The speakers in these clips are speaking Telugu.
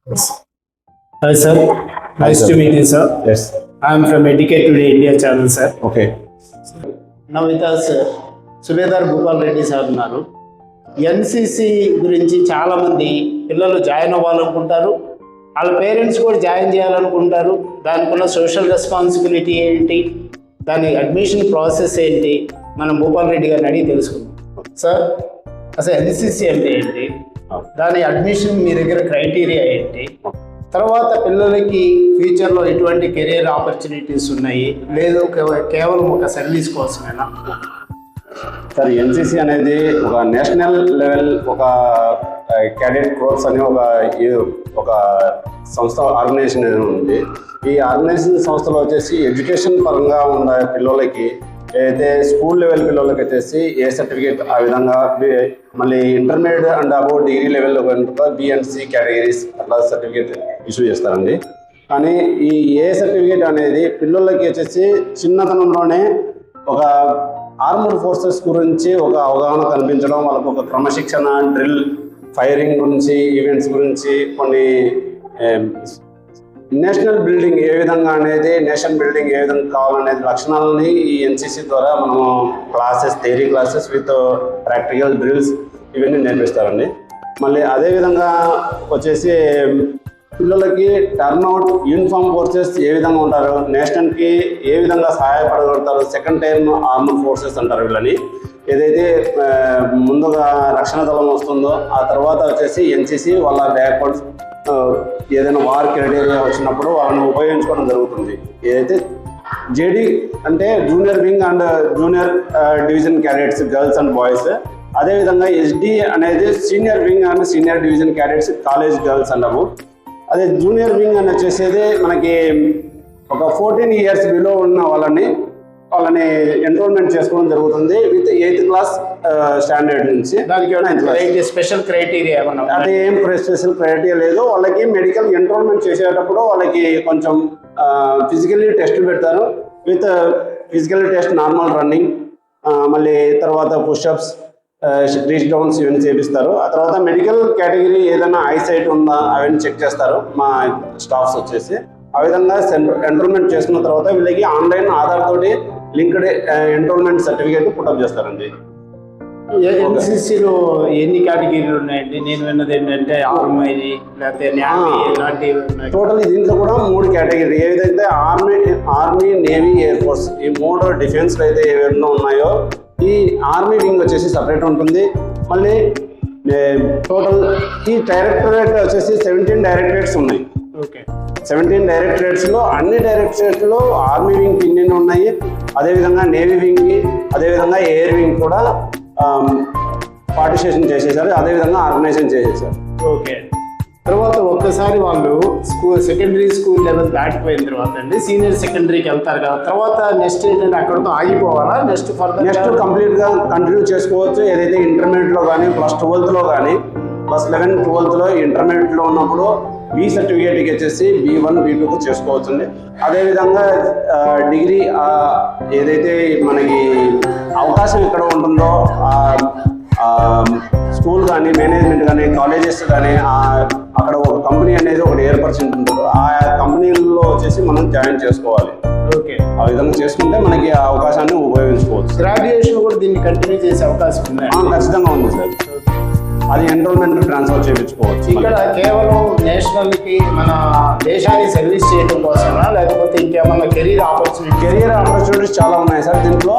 Hi sir, nice sir. to meet you sir. Yes. I am from Educate Today India channel sir. Okay. Now with us subedar Bhupal Reddy sir ఉన్నారు. ఎన్సిసి గురించి చాలామంది పిల్లలు జాయిన్ అవ్వాలనుకుంటారు, వాళ్ళ పేరెంట్స్ కూడా జాయిన్ చేయాలనుకుంటారు. దానికి ఉన్న సోషల్ రెస్పాన్సిబిలిటీ ఏంటి, దాని అడ్మిషన్ ప్రాసెస్ ఏంటి, మనం భూపాల్ రెడ్డి గారిని అడిగి తెలుసుకుందాం. సార్, అసలు ఎన్సిసి అంటే ఏంటి, దాని అడ్మిషన్ మీ దగ్గర క్రైటీరియా ఏంటి, తర్వాత పిల్లలకి ఫ్యూచర్లో ఎటువంటి కెరీర్ ఆపర్చునిటీస్ ఉన్నాయి, లేదు కేవలం ఒక సర్వీస్ కోసమేనా? సార్, ఎన్సిసి అనేది ఒక నేషనల్ లెవెల్ ఒక క్యాడెట్ కోర్స్ అనే ఒక సంస్థ ఆర్గనైజేషన్ అనేది ఉంది. ఈ ఆర్గనైజేషన్ సంస్థలో వచ్చేసి ఎడ్యుకేషన్ పరంగా ఉన్న పిల్లలకి అయితే స్కూల్ లెవెల్ పిల్లలకి వచ్చేసి ఏ సర్టిఫికేట్, ఆ విధంగా మళ్ళీ ఇంటర్మీడియట్ అండ్ అబౌట్ డిగ్రీ లెవెల్లో కనుక బిఎన్సి కేటగిరీస్ అట్లా సర్టిఫికేట్ ఇష్యూ చేస్తారండి. కానీ ఈ ఏ సర్టిఫికేట్ అనేది పిల్లలకి వచ్చేసి చిన్నతనంలోనే ఒక ఆర్మడ్ ఫోర్సెస్ గురించి ఒక అవగాహన కల్పించడం, వాళ్ళకు ఒక క్రమశిక్షణ, డ్రిల్, ఫైరింగ్ గురించి, ఈవెంట్స్ గురించి, కొన్ని నేషనల్ బిల్డింగ్ ఏ విధంగా అనేది, నేషన్ బిల్డింగ్ ఏ విధంగా కావాలనేది లక్షణాలని ఈ ఎన్సిసి ద్వారా మనము classes, theory classes with practical drills ఇవన్నీ నేర్పిస్తారండి. మళ్ళీ అదేవిధంగా వచ్చేసి పిల్లలకి టర్న్అవుట్, యూనిఫామ్ ఫోర్సెస్ ఏ విధంగా ఉంటారు, నేషనల్కి ఏ విధంగా సహాయపడగలుగుతారు, సెకండ్ టైమ్ ఆర్మడ్ ఫోర్సెస్ అంటారు వీళ్ళని. ఏదైతే ముందుగా రక్షణ దళం వస్తుందో ఆ తర్వాత వచ్చేసి ఎన్సిసి వాళ్ళ బ్యాక్వర్డ్స్ ఏదైనా వార్ క్రైటీరియా వచ్చినప్పుడు వాళ్ళని ఉపయోగించుకోవడం జరుగుతుంది. ఏదైతే జేడీ అంటే junior wing and junior division cadets girls and boys, అదేవిధంగా ఎస్డి అనేది senior wing and senior division cadets college girls అన్నాము. అదే జూనియర్ వింగ్ అని వచ్చేసేది మనకి ఒక 14 years బిలో ఉన్న వాళ్ళని ఎన్రోల్మెంట్ చేసుకోవడం జరుగుతుంది విత్ 8th క్లాస్ స్టాండర్డ్ నుంచి. దానికి స్పెషల్ క్రైటీరియా ఏమన్నా? అది ఏం స్పెషల్ క్రైటీరియా లేదు. వాళ్ళకి మెడికల్ ఎన్రోల్మెంట్ చేసేటప్పుడు వాళ్ళకి కొంచెం ఫిజికల్లీ టెస్ట్ పెడతారు. With physical test, normal running, మళ్ళీ తర్వాత పుషప్స్, రీచ్ డౌన్స్ ఇవన్నీ చేపిస్తారు. ఆ తర్వాత మెడికల్ కేటగిరీ ఏదైనా ఐసైట్ ఉందా అవన్నీ చెక్ చేస్తారు మా స్టాఫ్స్ వచ్చేసి. ఆ విధంగా ఎన్రోల్మెంట్ చేసుకున్న తర్వాత వీళ్ళకి ఆన్లైన్ ఆధార్ తోటి లింక్డ్ ఎన్రోల్మెంట్ సర్టిఫికేట్ పుటప్ చేస్తారండి. ఎన్సిసిలో ఎన్ని కేటగిరీలు ఉన్నాయండి? నేను విన్నది ఏంటంటే ఆర్మీ, లేకపోతే నేవీ, ఇలాంటివి ఉన్నాయి. టోటల్ దీంట్లో కూడా 3 కేటగిరీ. ఏదైతే ఆర్మీ, నేవీ, ఎయిర్ ఫోర్స్ ఈ 3 డిఫెన్స్లో అయితే ఏవైనా ఉన్నాయో ఈ ఆర్మీ వింగ్ వచ్చేసి సపరేట్ ఉంటుంది. మళ్ళీ టోటల్ ఈ డైరెక్టరేట్ వచ్చేసి 17 డైరెక్టరేట్స్ ఉన్నాయి. ఓకే, 17 డైరెక్టరేట్స్లో అన్ని డైరెక్టరేట్స్లో ఆర్మీ వింగ్ ఇన్ని ఉన్నాయి. అదేవిధంగా నేవీ వింగ్, అదేవిధంగా ఎయిర్ వింగ్ కూడా పార్టిసిపేషన్ చేసేసారు, అదేవిధంగా ఆర్గనైజేషన్ చేసేసారు. ఓకే, తర్వాత ఒక్కసారి వాళ్ళు సెకండరీ స్కూల్ లెవెల్ దాటిపోయిన తర్వాత అండి సీనియర్ సెకండరీకి వెళ్తారు కదా, తర్వాత నెక్స్ట్ ఏంటంటే అక్కడితో ఆగిపోవాలా? నెక్స్ట్ కంప్లీట్గా కంటిన్యూ చేసుకోవచ్చు. ఏదైతే ఇంటర్మీడియట్లో కానీ +12లో కానీ +11, 12లో ఇంటర్మీడియట్లో ఉన్నప్పుడు బి సర్టిఫికేట్కి వచ్చేసి B1, B2 చేసుకోవచ్చు అండి. అదేవిధంగా డిగ్రీ ఏదైతే మనకి అవకాశం ఎక్కడ ఉంటుందో స్కూల్ కానీ, మేనేజ్మెంట్ కానీ, కాలేజెస్ కానీ అక్కడ ఒక కంపెనీ అనేది ఒకటి ఏర్పరిచి ఉంటుందో ఆ కంపెనీల్లో వచ్చేసి మనం జాయిన్ చేసుకోవాలి. ఓకే, ఆ విధంగా చేసుకుంటే మనకి ఆ అవకాశాన్ని ఉపయోగించుకోవచ్చు. గ్రాడ్యుయేషన్ కూడా దీన్ని కంటిన్యూ చేసే అవకాశం ఉంది? ఖచ్చితంగా ఉంది సార్. అది ఎన్రోల్మెంట్ ట్రాన్స్ఫర్ చేయించుకోవచ్చు. ఇక్కడ కేవలం నేషనల్కి మన దేశాన్ని సర్వీస్ చేయడం కోసమా, లేకపోతే ఇంకేమన్నా కెరీర్ ఆపర్చునిటీస్ చాలా ఉన్నాయి సార్. దీంట్లో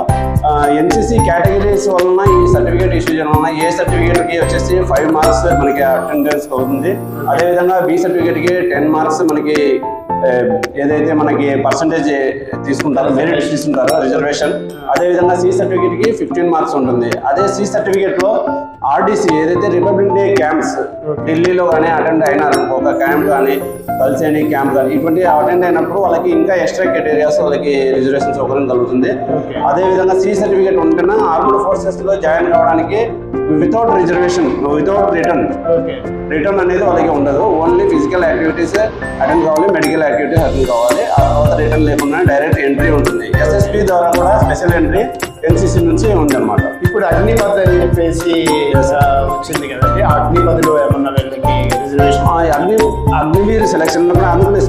ఎన్సిసి కేటగిరీస్ వలన ఈ సర్టిఫికేట్ ఇష్యూ చేయడం వలన ఏ సర్టిఫికేట్కి వచ్చేసి 5 మార్క్స్ మనకి అటెండెన్స్ అవుతుంది. అదేవిధంగా బి సర్టిఫికేట్కి 10 మార్క్స్ మనకి ఏదైతే మనకి పర్సంటేజ్ తీసుకుంటారో, మెరిట్ తీసుకుంటారో, రిజర్వేషన్. అదేవిధంగా సి సర్టిఫికేట్కి 15 మార్క్స్ ఉంటుంది. అదే సి సర్టిఫికేట్లో ఆర్డీసీ ఏదైతే రిపబ్లిక్ డే క్యాంప్స్ ఢిల్లీలో కానీ అటెండ్ అయినారు, ఒక క్యాంప్ కానీ, కల్సేని క్యాంప్ కానీ ఇటువంటి అటెండ్ అయినప్పుడు వాళ్ళకి ఇంకా ఎక్స్ట్రా కేటగిరీస్ వాళ్ళకి రిజర్వేషన్ సౌకర్యం కలుగుతుంది. అదేవిధంగా సి సర్టిఫికేట్ ఉంటేనే ఆర్మడ్ ఫోర్సెస్లో జాయిన్ కావడానికి వితౌట్ రిజర్వేషన్, వితౌట్ రిటర్న్ అనేది వాళ్ళకి ఉండదు. ఓన్లీ ఫిజికల్ యాక్టివిటీస్ అటెండ్ కావాలి, మెడికల్ యాక్టివిటీస్ అటెండ్ కావాలి. ఆ తర్వాత రిటర్న్ లేకుండా డైరెక్ట్ ఎంట్రీ ఉంటుంది. SSB ద్వారా కూడా స్పెషల్ ఎంట్రీ ఎన్సిసి నుంచి ఉంది అనమాట. ఇప్పుడు అగ్నిపథ్ అని చెప్పేసి వచ్చింది కదండి, ఆ అగ్నిపథ్లో ఏమన్నా వీళ్ళకి రిజర్వేషన్? అగ్నివీర్ సెలక్షన్ కూడా అందుకని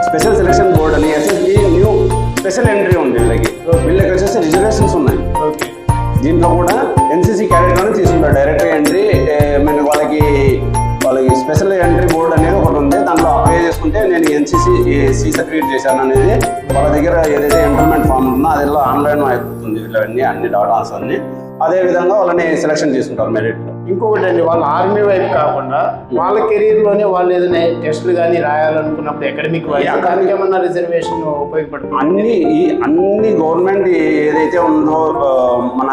స్పెషల్ సెలక్షన్ బోర్డ్ అని ఎస్ఎస్బి న్యూ స్పెషల్ ఎంట్రీ ఉంది వీళ్ళకి వచ్చేసి రిజర్వేషన్స్ ఉన్నాయి. ఓకే. దీంట్లో కూడా ఎన్సీసీ క్యాడెట్లోనే తీసుకుంటారు డైరెక్ట్ ఎంట్రీ. వాళ్ళకి స్పెషల్ ఎంట్రీ బోర్డు అనేది ఒకటి ఉంది. దాంట్లో అప్లై చేసుకుంటే నేను ఎన్సీసీ సర్టిఫికేట్ చేశాను అనేది వాళ్ళ దగ్గర ఏదైతే ఎంరోల్మెంట్ ఫామ్ ఉందో అదిలో ఆన్లైన్ అయిపోతుంది. ఇవన్నీ అన్ని డాటాస్ అన్ని అదే విధంగా వాళ్ళని సెలక్షన్ చేసుకుంటారు మెరిట్. ఇంకొకటి అండి, వాళ్ళ ఆర్మీ వైపు కాకుండా వాళ్ళ కెరీర్లోనే వాళ్ళు ఏదైనా టెస్టులు కానీ రాయాలనుకున్నప్పుడు అకాడమిక్ దానికి ఏమన్నా రిజర్వేషన్ ఉపయోగపడుతుంది? అన్ని గవర్నమెంట్ ఏదైతే ఉందో మన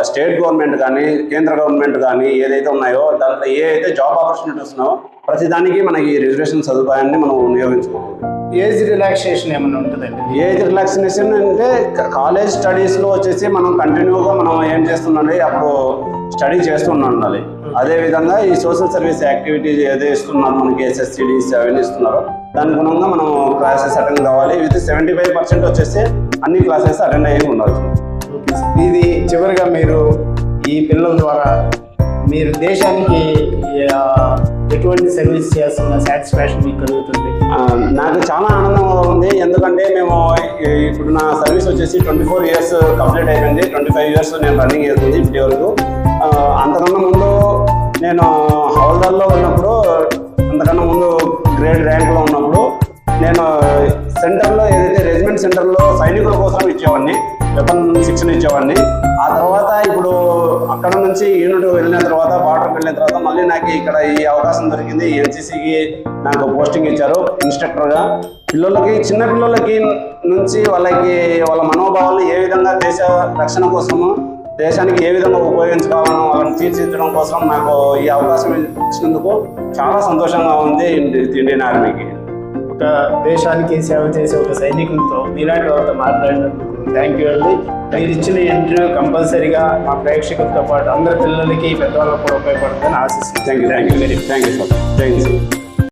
స్టేట్ గవర్నమెంట్ కానీ కేంద్ర గవర్నమెంట్ కానీ ఏదైతే ఉన్నాయో దాంట్లో ఏ అయితే జాబ్ ఆపర్చునిటీస్ ఉన్నాయో ప్రతిదానికి మనకి రిజర్వేషన్ సదుపాయాన్ని మనం వినియోగించుకోవాలి. ఏజ్ రిలాక్సేషన్ ఏమైనా ఉంటుందండి? ఏజ్ రిలాక్సేషన్ అంటే కాలేజ్ స్టడీస్లో వచ్చేసి మనం కంటిన్యూగా మనం ఏం చేస్తున్నాం అప్పుడు స్టడీ చేస్తూనే ఉండాలి. అదేవిధంగా ఈ సోషల్ సర్వీస్ యాక్టివిటీస్ ఏదో ఇస్తున్నారు మనకి SSCDs అవన్నీ ఇస్తున్నారో దాని గుణంగా మనం క్లాసెస్ అటెండ్ కావాలి. విత్ 75% వచ్చేసి అన్ని క్లాసెస్ అటెండ్ అయ్యి ఉండాలి. ఇది చివరిగా మీరు ఈ పిల్లల ద్వారా మీరు దేశానికి ఎటువంటి సర్వీస్ చేస్తున్న సాటిస్ఫాక్షన్ మీకు కలుగుతుంది? నాకు చాలా ఆనందంగా ఉంది. ఎందుకంటే మేము ఇప్పుడు నా సర్వీస్ వచ్చేసి 24 years కంప్లీట్ అయిపోయింది. 25 years నేను రన్నింగ్ చేస్తుంది ఇప్పటి వరకు. అంతకన్నా ముందు నేను హౌల్దార్లో ఉన్నప్పుడు, అంతకన్నా ముందు గ్రేడ్ ర్యాంక్లో ఉన్నప్పుడు నేను సెంటర్లో ఏదైతే రెజిమెంట్ సెంటర్లో సైనికుల కోసం ఇచ్చేవాడిని, వెపన్ శిక్షణ ఇచ్చేవాడిని. ఆ తర్వాత ఇప్పుడు అక్కడ నుంచి యూనిట్ వెళ్ళిన తర్వాత బార్డర్కి వెళ్ళిన తర్వాత మళ్ళీ నాకు ఇక్కడ ఈ అవకాశం దొరికింది. ఎన్సీసీకి నాకు పోస్టింగ్ ఇచ్చారు ఇన్స్ట్రక్టర్గా. చిన్న పిల్లలకి నుంచి వాళ్ళ మనోభావాలను ఏ విధంగా దేశ రక్షణ కోసము దేశానికి ఏ విధంగా ఉపయోగించుకోవాలని వాళ్ళని తీర్చిదిద్దడం కోసం నాకు ఈ అవకాశం ఇచ్చినందుకు చాలా సంతోషంగా ఉంది ఇండియన్ ఆర్మీకి. ఒక దేశానికి సేవ చేసే ఒక సైనికులతో మీలాంటి వాళ్ళతో మాట్లాడినందుకు థ్యాంక్ యూ అండి. మీరు ఇచ్చిన ఇంటర్వ్యూ కంపల్సరీగా మా ప్రేక్షకులతో పాటు అందరి పిల్లలకి పెద్దవాళ్ళకు కూడా ఉపయోగపడుతుందని ఆశిస్తున్నాను. Thank you sir. Thank you sir.